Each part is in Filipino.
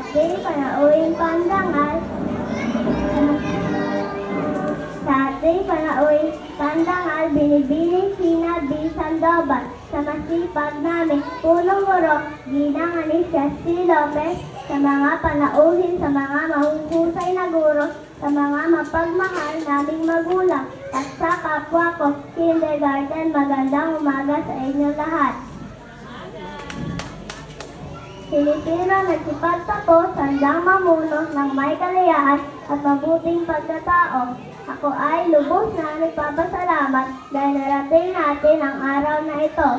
ating panauwing pandangal, sa ating panauwing pandangal, binibining sinabi Sandoval, sa masipag namin punong guro, Ginang Alicia C. Lopez, sa mga panauhin, sa mga mahuhusay na guro, sa mga mapagmahal naming magulang, at sa kapwa ko, kindergarten, magandang umaga sa inyo lahat. Pilipino nagsipagtapos, handang mamuno ng may kalayaan at mabuting pagkatao. Ako ay lubos na nagpapasalamat dahil narating natin ang araw na ito.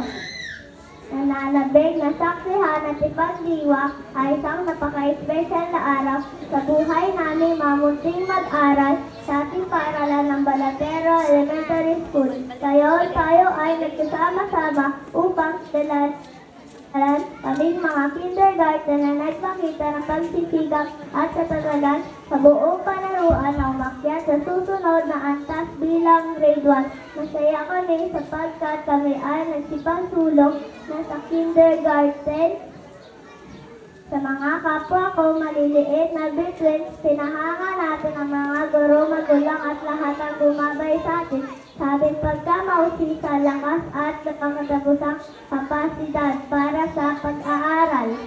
Nananabig na saksihan at ipagdiwa ay isang napaka-espesyal na araw sa buhay namin mamunting mag-aral sa ating paaralan ng Balatero Elementary School. Tayo ay nagsasama-sama upang dalan kaming mga kindergarten na nagpakita ng pagsisikap at katatagan sa buong panaruan na umakyat sa susunod na antas bilang grade 1. Masaya kami sapagkat kami ay nagsipagsulong na sa kindergarten. Sa mga kapwa ko, maliliit na bituin, pinahanga natin ang mga guro, magulang at lahat ang bumabay sa atin. Sabing pagkamausisa, lakas at nakakatapusang kapasidad para sa pag-aaral.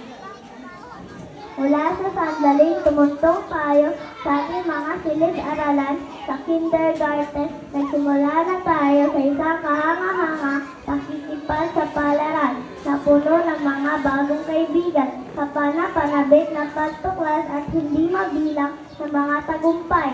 Mula sa sandaling tumuntong tayo sa ating mga silid-aralan sa kindergarten, nagsimula na tayo sa isang kahanga-hanga pakikipag sa palaran na puno ng mga bagong kaibigan, kapana-panabik na pagtuklas at hindi mabilang ng mga tagumpay.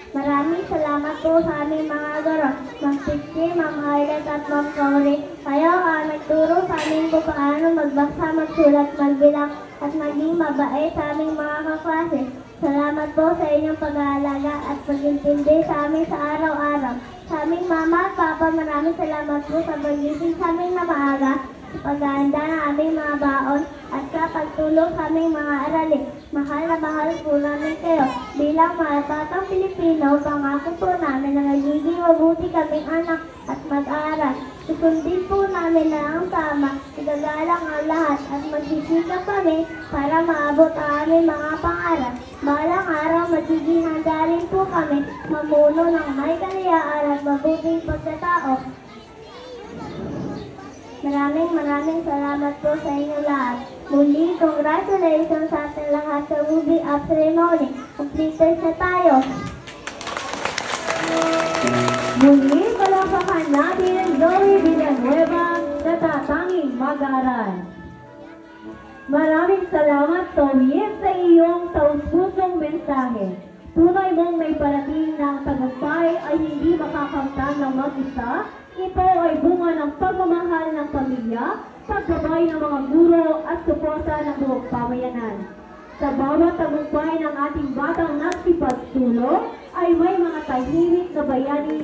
Maraming salamat po sa aming mga guro, Ma'am Pixie, Ma'am Harlet at Ma'am Cory. Kayo ang nagturo sa amin kung paano magbasa, magsulat, magbilang at maging mabait sa aming mga kaklase. Salamat po sa inyong pag-aalaga at pag-intindi sa amin sa araw-araw. Sa aming mama at papa, maraming salamat po sa pag-isip sa amin na maaga, sa paghahanda ng aming mga baon at sa pagtulong sa aming mga aralin. Mahal na mahal po namin kayo. Bilang mga batang Pilipino, pangako po namin na nagiging mabuti kaming anak at mag-aaral. Susundin po namin na ang tama, igagalang ang lahat at magsisikap kami para maabot ang aming mga pangarap. Balang araw, magiging handa rin po kami mamuno ng may kalayaan at mabuting pagkatao. Maraming salamat po sa inyo lahat. Muli, congratulations sa ating lahat sa movie up ceremony. Completed na tayo. Muli, palakpakan natin Zoe Villanueva na tatanging mag-aral. Maraming salamat, Zoe, sa iyong taus-pusong mensahe. Tunay mong may parating na ang tagumpay ay hindi makakamtan ng mag-isa. Ito ay bunga ng pagmamahal ng pamilya, paggabay ng mga guro at suporta ng buong pamayanan. Sa bawat tagumpay ng ating batang nagsipagtulong ay may mga tahimik na bayani